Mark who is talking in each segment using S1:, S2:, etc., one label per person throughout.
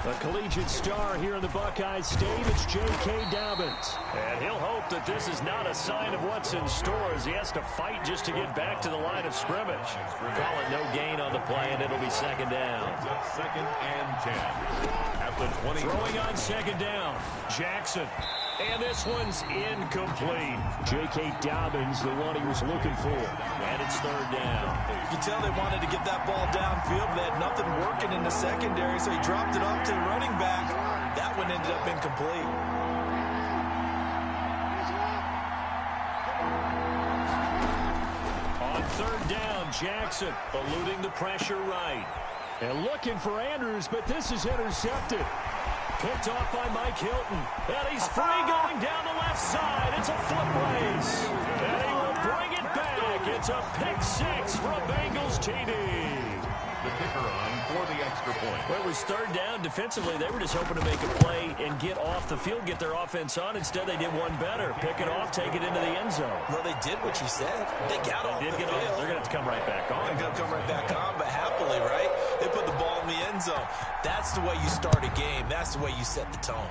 S1: A collegiate star here in the Buckeye State, it's J.K. Dobbins.
S2: And he'll hope that this is not a sign of what's in store as he has to fight just to get back to the line of scrimmage. Call it no gain on the play, and it'll be second down.
S3: Second and 10. At the 20.
S1: Throwing on second down, Jackson. And this one's incomplete. J.K. Dobbins, the one he was looking for.
S2: And it's third down.
S4: You can tell they wanted to get that ball downfield, but they had nothing working in the secondary, so he dropped it off to the running back. That one ended up incomplete.
S1: On third down, Jackson eluding the pressure right. And looking for Andrews, but this is intercepted. Picked off by Mike Hilton. And he's free going down the left side. It's a foot race. And he will bring it back. It's a pick six for a Bengals TD.
S3: The kicker on for the extra point.
S2: Well, it was third down. Defensively, they were just hoping to make a play and get off the field, get their offense on. Instead, they did one better. Pick it off, take it into the end zone.
S4: Well, they did what you said. They got off the field.
S2: They're going to have to come right back on.
S4: They're going to come right back on, but happily, right? They put the ball in the end zone. That's the way you start a game. That's the way you set the tone.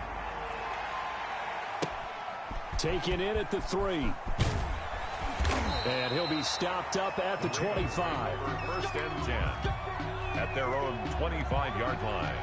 S1: Taken in at the 3. And he'll be stopped up at the 25.
S3: First and 10. At their own 25-yard line.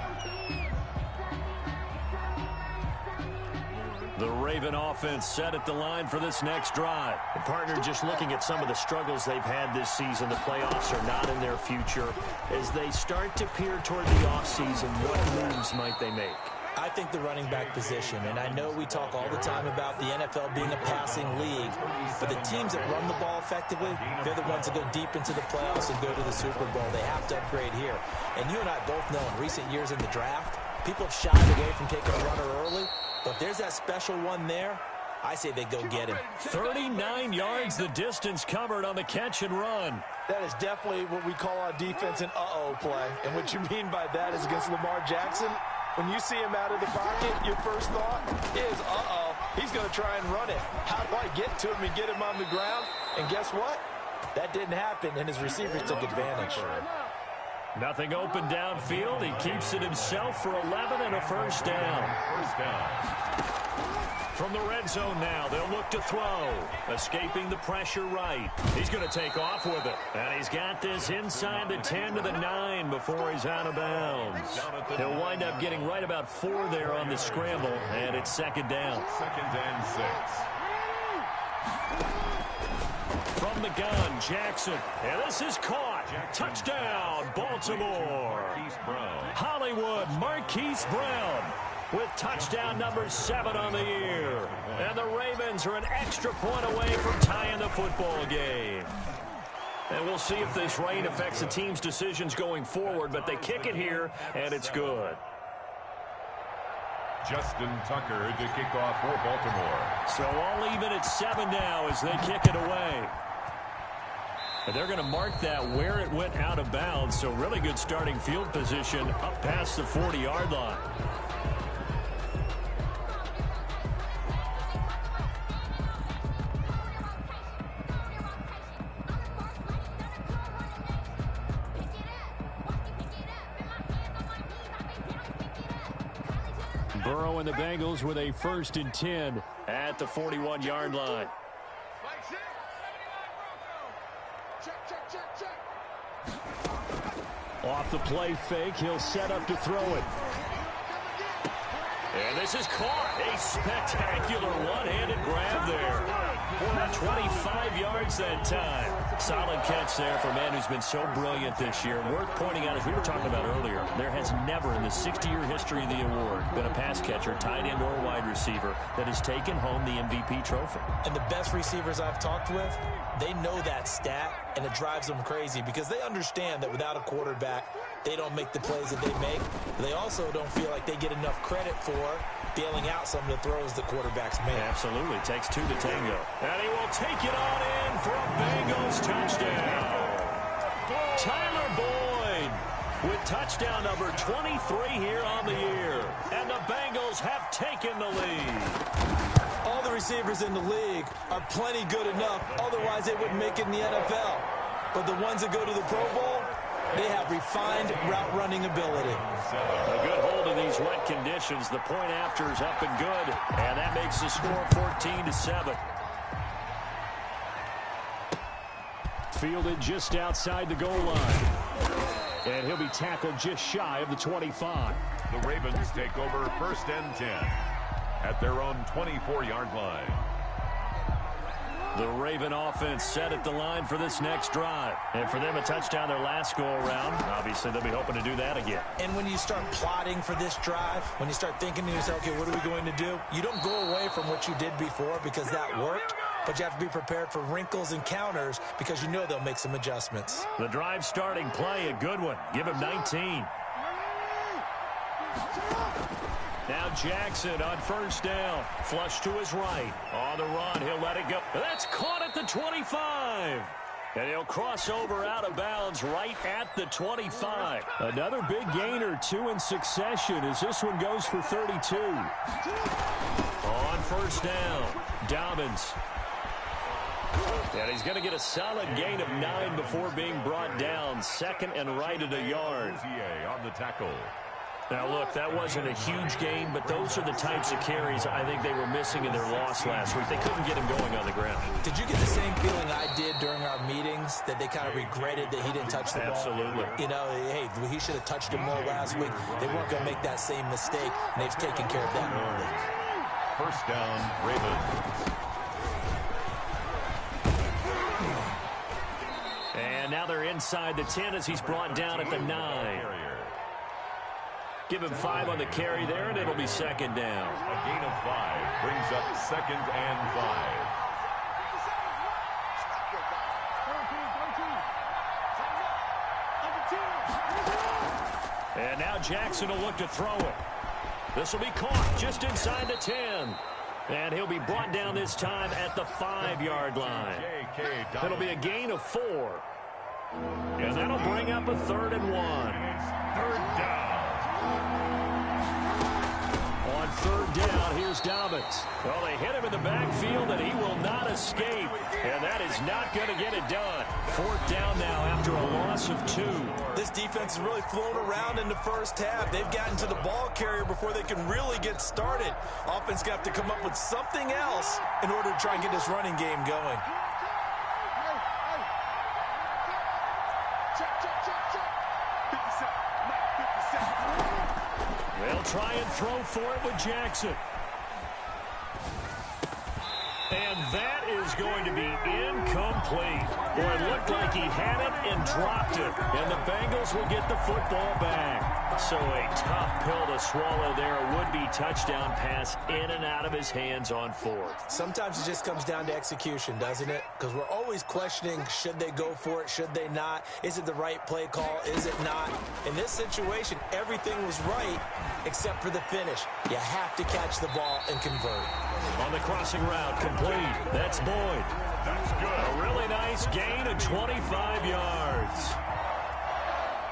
S1: The Raven offense set at the line for this next drive.
S2: The partner just looking at some of the struggles they've had this season. The playoffs are not in their future. As they start to peer toward the offseason, what moves might they make?
S4: I think the running back position, and I know we talk all the time about the NFL being a passing league, but the teams that run the ball effectively, they're the ones that go deep into the playoffs and go to the Super Bowl. They have to upgrade here. And you and I both know in recent years in the draft, people have shied away from taking a runner early, but if there's that special one there, I say they go get him.
S1: 39 yards the distance covered on the catch and run.
S5: That is definitely what we call on defense an uh-oh play. And what you mean by that is against Lamar Jackson, when you see him out of the pocket, your first thought is, uh-oh, he's going to try and run it. How do I get to him and get him on the ground? And guess what? That didn't happen, and his receivers took advantage.
S1: Nothing open downfield. He keeps it himself for 11 and a first down.
S3: First down.
S1: From the red zone now, they'll look to throw. Escaping the pressure right. He's going to take off with it. And he's got this inside the 10 to the 9 before he's out of bounds. He'll wind up getting right about 4 there on the scramble, and it's second down.
S3: Second and 6.
S1: From the gun, Jackson. And this is caught. Touchdown, Baltimore. Hollywood, Marquise Brown with touchdown number 7 on the year. And the Ravens are an extra point away from tying the football game. And we'll see if this rain affects the team's decisions going forward, but they kick it here, and it's good.
S3: Justin Tucker to kick off for Baltimore.
S1: So all even at 7 now as they kick it away. And they're going to mark that where it went out of bounds, so really good starting field position up past the 40-yard line. Burrow and the Bengals with a 1st and 10 at the 41-yard line. Off the play fake, he'll set up to throw it. And this is caught. A spectacular one-handed grab there. 25 yards that time. Solid catch there for a man who's been so brilliant this year. Worth pointing out, as we were talking about earlier, there has never in the 60-year history of the award been a pass catcher, tight end, or wide receiver that has taken home the MVP trophy.
S4: And the best receivers I've talked with, they know that stat, and it drives them crazy because they understand that without a quarterback, they don't make the plays that they make. They also don't feel like they get enough credit for bailing out some of the throws the quarterbacks make.
S1: Absolutely. Takes 2 to tango. And he will take it on in for a Bengals touchdown. Tyler Boyd with touchdown number 23 here on the year. And the Bengals have taken the lead.
S4: All the receivers in the league are plenty good enough. Otherwise, they wouldn't make it in the NFL. But the ones that go to the Pro Bowl, They have refined route running ability.
S2: A good hold in these wet conditions. The point after is up and good, and that makes the score 14-7.
S1: Fielded just outside the goal line. And he'll be tackled just shy of the 25.
S3: The Ravens take over 1st and 10 at their own 24-yard line.
S2: The Raven offense set at the line for this next drive. And for them, a touchdown their last go-around. Obviously, they'll be hoping to do that again.
S4: And when you start plotting for this drive, when you start thinking to yourself, okay, what are we going to do? You don't go away from what you did before because that worked. But you have to be prepared for wrinkles and counters because you know they'll make some adjustments.
S2: The drive starting play, a good one. Give him 19. Now Jackson on 1st down. Flush to his right. On the run, he'll let it go. That's caught at the 25. And he'll cross over out of bounds right at the 25.
S1: Another big gain or two in succession as this one goes for 32.
S2: On 1st down, Dobbins. And he's going to get a solid gain of 9 before being brought down. 2nd and right at a yard.
S3: On the tackle.
S2: Now, look, that wasn't a huge gain, but those are the types of carries I think they were missing in their loss last week. They couldn't get him going on the ground.
S4: Did you get the same feeling I did during our meetings, that they kind of regretted that he didn't touch the ball?
S2: Absolutely.
S4: You know, hey, he should have touched him more last week. They weren't going to make that same mistake, and they've taken care of that early.
S3: 1st down, Ravens.
S2: And now they're inside the 10 as he's brought down at the 9. Give him 5 on the carry there, and it'll be 2nd down.
S3: A gain of 5 brings up 2nd and 5.
S2: And now Jackson will look to throw it. This will be caught just inside the 10. And he'll be brought down this time at the 5-yard line. It'll be a gain of 4. And that'll bring up a 3rd and 1.
S3: 3rd down.
S2: On 3rd down, here's Dobbins. Well, they hit him in the backfield, and he will not escape. And that is not going to get it done. 4th down now after a loss of 2.
S4: This defense has really flown around in the first half. They've gotten to the ball carrier before they can really get started. Offense got to come up with something else in order to try and get this running game going.
S2: They'll try and throw for it with Jackson. And that is going to be incomplete. Boy, it looked like he had it and dropped it. And the Bengals will get the football back. So a tough pill to swallow there. A would-be touchdown pass in and out of his hands on 4th.
S4: Sometimes it just comes down to execution, doesn't it? Because we're always questioning, should they go for it, should they not? Is it the right play call, is it not? In this situation, everything was right except for the finish. You have to catch the ball and convert.
S2: On the crossing route, complete. That's Boyd.
S3: That's good.
S2: A really nice gain of 25 yards.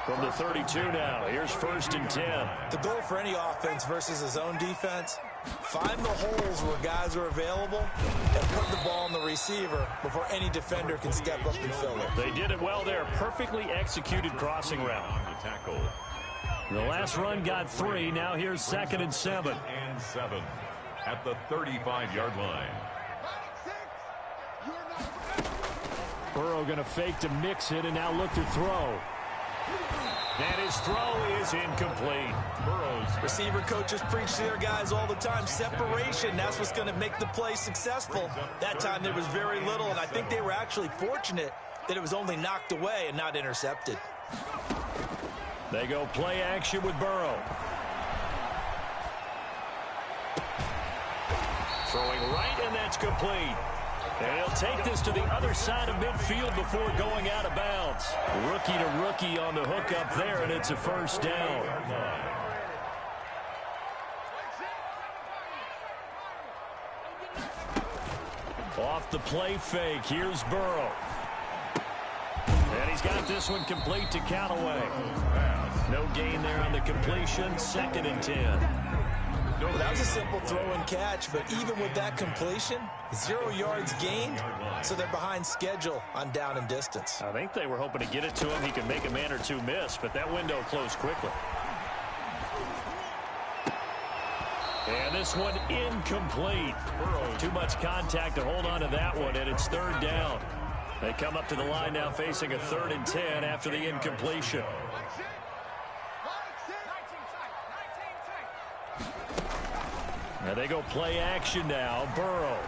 S2: From the 32 now, here's 1st and 10.
S4: The goal for any offense versus his own defense, find the holes where guys are available and put the ball on the receiver before any defender can step up and fill it.
S2: They did it well there. Perfectly executed crossing route.
S3: On the tackle.
S2: The last run got 3. Now here's 2nd and 7.
S3: And 7 at the 35-yard line.
S1: Burrow going to fake to mix it and now look to throw.
S2: And his throw is incomplete.
S3: Burrow's
S4: Receiver coaches preach to their guys all the time. Separation, that's what's going to make the play successful. That time there was very little, and I think they were actually fortunate that it was only knocked away and not intercepted.
S2: They go play action with Burrow. Throwing right, and that's complete. And he'll take this to the other side of midfield before going out of bounds. Rookie to rookie on the hook up there, and it's a 1st down. Off the play fake, here's Burrow. And he's got this one complete to Callaway. No gain there on the completion, 2nd and 10.
S4: Well, that was a simple throw and catch, but even with that completion, 0 yards gained, So they're behind schedule on down and distance.
S1: I think they were hoping to get it to him. He could make a man or two miss, but that window closed quickly. And this one incomplete. Too much contact to hold on to that one, and it's third down. They come up to the line now facing a 3rd and 10 after the incompletion. Now they go play action now. Burrow.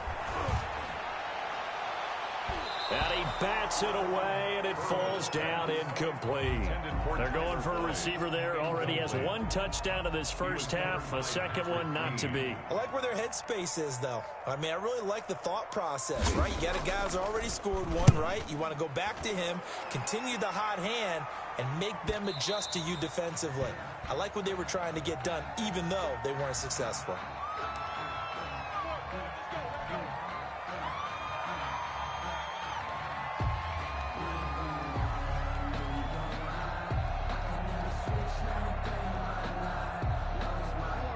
S1: And he bats it away, and it falls down incomplete. They're going for a receiver there. Already has 1 touchdown in this first half. A second one not to be.
S4: I like where their headspace is, though. I mean, I really like the thought process, right? You got a guy who's already scored 1, right? You want to go back to him, continue the hot hand, and make them adjust to you defensively. I like what they were trying to get done, even though they weren't successful.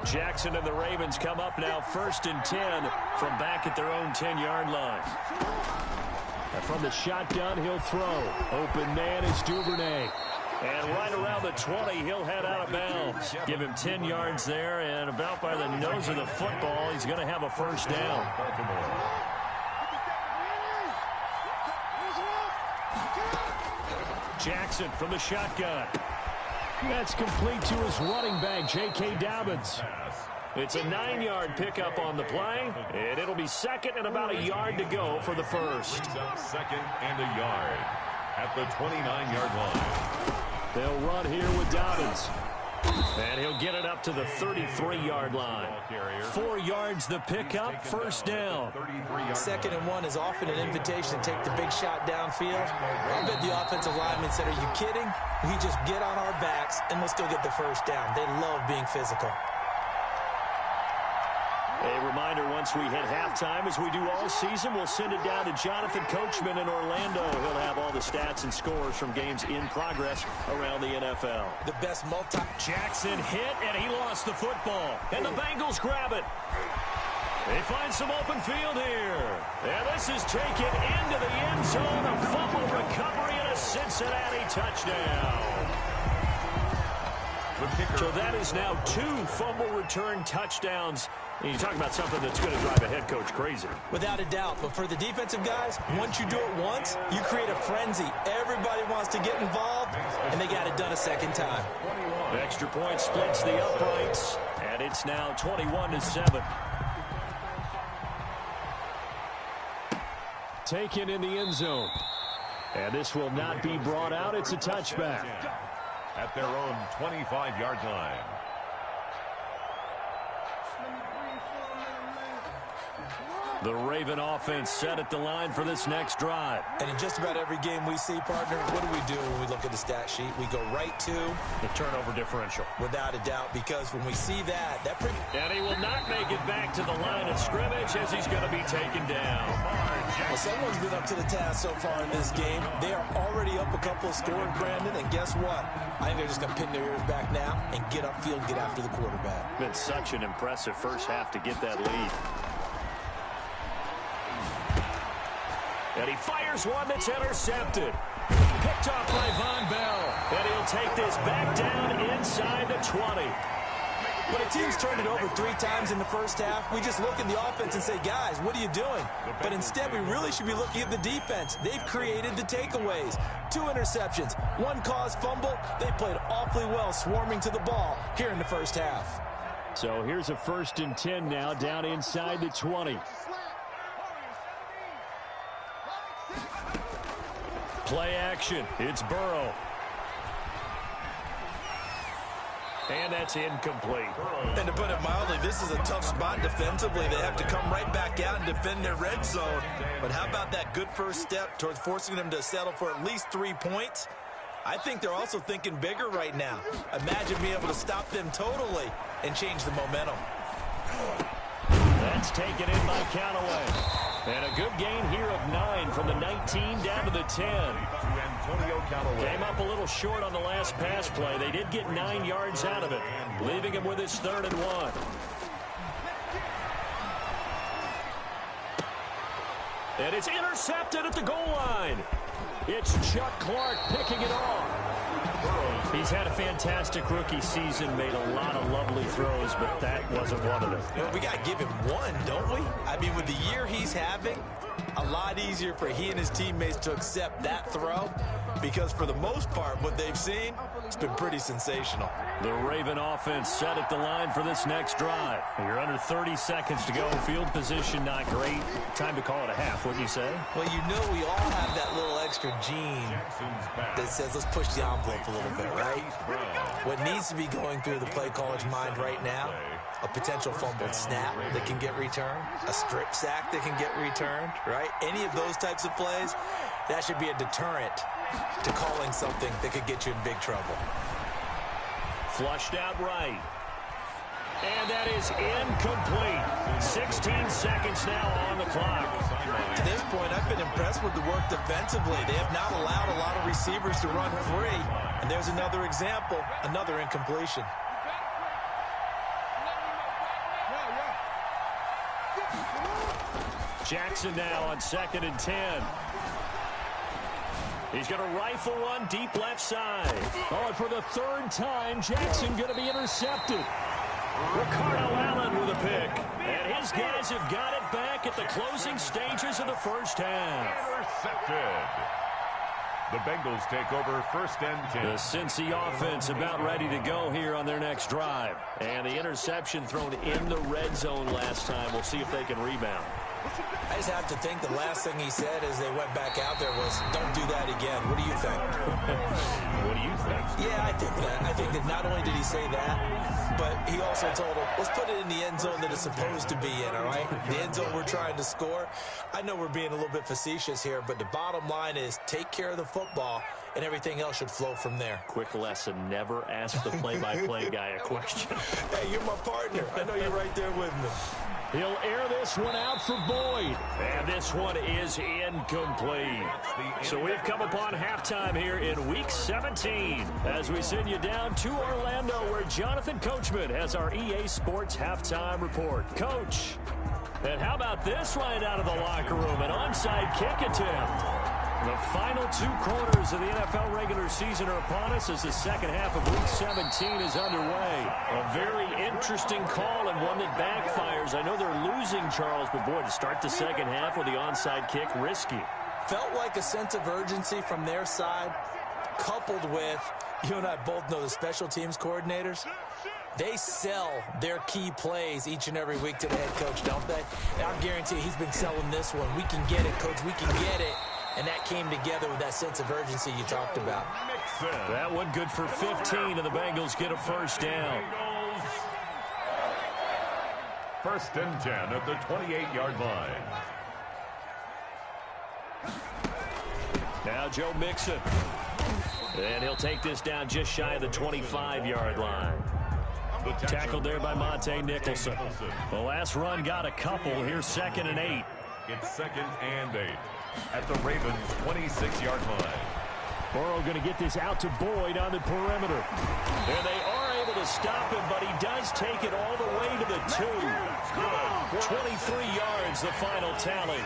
S1: Jackson and the Ravens come up now 1st and 10 from back at their own 10-yard line. And from the shotgun, he'll throw. Open man is Duvernay. And right around the 20, he'll head out of bounds. Give him 10 yards there, and about by the nose of the football, he's going to have a first down. Jackson from the shotgun. That's complete to his running back, J.K. Dobbins. It's a 9-yard pickup on the play, and it'll be 2nd and about a yard to go for the first.
S3: 2nd and a yard at the 29-yard line.
S1: They'll run here with Dobbins. And he'll get it up to the 33-yard line. 4 yards the pickup, first down.
S4: 2nd and 1 is often an invitation to take the big shot downfield. I bet the offensive lineman said, are you kidding? We just get on our backs and let's go get the first down. They love being physical.
S1: A reminder, once we hit halftime, as we do all season, we'll send it down to Jonathan Coachman in Orlando. He'll have all the stats and scores from games in progress around the NFL.
S4: The best
S1: Jackson hit, and he lost the football. And the Bengals grab it. They find some open field here. And this is taken into the end zone. A fumble recovery and a Cincinnati touchdown. So that is now 2 fumble return touchdowns. And you talk about something that's going to drive a head coach crazy.
S4: Without a doubt. But for the defensive guys, once you do it once, you create a frenzy. Everybody wants to get involved, and they got it done a second time.
S1: Extra point splits the uprights, and it's now 21-7. Taken in the end zone. And this will not be brought out. It's a touchback.
S3: At their own 25-yard line.
S1: The Raven offense set at the line for this next drive.
S4: And in just about every game we see, partner, what do when we look at the stat sheet? We go right to
S1: the turnover differential.
S4: Without a doubt, because when we see that
S1: and he will not make it back to the line of scrimmage as he's going to be taken down.
S4: Well, someone's been up to the task so far in this game. They are already up a couple of scores, Brandon, and guess what? I think they're just going to pin their ears back now and get upfield, get after the quarterback.
S1: Been such an impressive first half to get that lead. And he fires one that's intercepted. Picked off by Von Bell. And he'll take this back down inside the 20.
S4: When a team's turned it over 3 times in the first half, we just look at the offense and say, guys, what are you doing? But instead, we really should be looking at the defense. They've created the takeaways. 2 interceptions, 1 caused fumble. They played awfully well swarming to the ball here in the first half.
S1: So here's a 1st and 10 now down inside the 20. Play action. It's Burrow. And that's incomplete.
S5: And to put it mildly, this is a tough spot defensively. They have to come right back out and defend their red zone. But how about that good first step towards forcing them to settle for at least 3 points? I think they're also thinking bigger right now. Imagine being able to stop them totally and change the momentum.
S1: That's taken in by Callaway. And a good gain here of 9 from the 19 down to the 10. Came up a little short on the last pass play. They did get 9 yards out of it, leaving him with his 3rd and 1. And it's intercepted at the goal line. It's Chuck Clark picking it off. He's had a fantastic rookie season, made a lot of lovely throws, but that wasn't one of them.
S4: Well, we got to give him one, don't we? I mean, with the year he's having, a lot easier for he and his teammates to accept that throw because for the most part, what they've seen, it's been pretty sensational.
S1: The Raven offense set at the line for this next drive. You're under 30 seconds to go. Field position not great. Time to call it a half, wouldn't you say?
S4: Well, you know we all have that little extra gene that says let's push the envelope a little bit, right? What needs to be going through the play caller's mind right now, a potential fumbled snap that can get returned, a strip sack that can get returned, right? Any of those types of plays, that should be a deterrent to calling something that could get you in big trouble.
S1: Flushed out right. And that is incomplete. 16 seconds now on the clock.
S4: To this point, I've been impressed with the work defensively. They have not allowed a lot of receivers to run free. And there's another example, another incompletion.
S1: Jackson now on 2nd and 10. He's going to rifle one deep left side. Oh, and for the third time, Jackson going to be intercepted. Ricardo Allen with a pick. And his guys have got it back at the closing stages of the first half.
S3: Intercepted. The Bengals take over 1st and 10.
S1: The Cincy offense about ready to go here on their next drive. And the interception thrown in the red zone last time. We'll see if they can rebound.
S4: I just have to think the last thing he said as they went back out there was, don't do that again. What do you think?
S1: What do you think?
S4: Yeah, I think that. I think that not only did he say that, but he also told him, let's put it in the end zone that it's supposed to be in, all right? The end zone we're trying to score. I know we're being a little bit facetious here, but the bottom line is take care of the football, and everything else should flow from there.
S1: Quick lesson, never ask the play-by-play guy a question.
S4: Hey, you're my partner. I know you're right there with me.
S1: He'll air this one out for Boyd. And this one is incomplete. So we've come upon halftime here in Week 17 as we send you down to Orlando where Jonathan Coachman has our EA Sports Halftime Report. Coach, and how about this right out of the locker room? An onside kick attempt. The final 2 quarters of the NFL regular season are upon us as the second half of Week 17 is underway. A very interesting call and one that backfires. I know they're losing, Charles, but boy, to start the second half with the onside kick, risky.
S4: Felt like a sense of urgency from their side, coupled with, you and I both know the special teams coordinators, they sell their key plays each and every week to the head coach, don't they? And I guarantee he's been selling this one. We can get it, coach, we can get it. And that came together with that sense of urgency you talked about.
S1: That one good for 15, and the Bengals get a first down.
S3: 1st and 10 at the 28-yard line.
S1: Now Joe Mixon. And he'll take this down just shy of the 25-yard line. Tackled there by Monte Nicholson. The last run got a couple. Here's 2nd and 8.
S3: It's 2nd and 8 at the Ravens' 26-yard line.
S1: Burrow going to get this out to Boyd on the perimeter. And they are able to stop him, but he does take it all the way to the 2. Good. 23 yards, the final tally.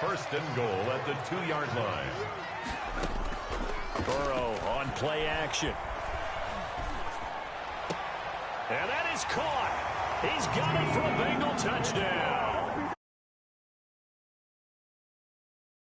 S3: 1st and goal at the 2-yard line.
S1: Burrow on play action. And that is caught. He's got it for a Bengal touchdown.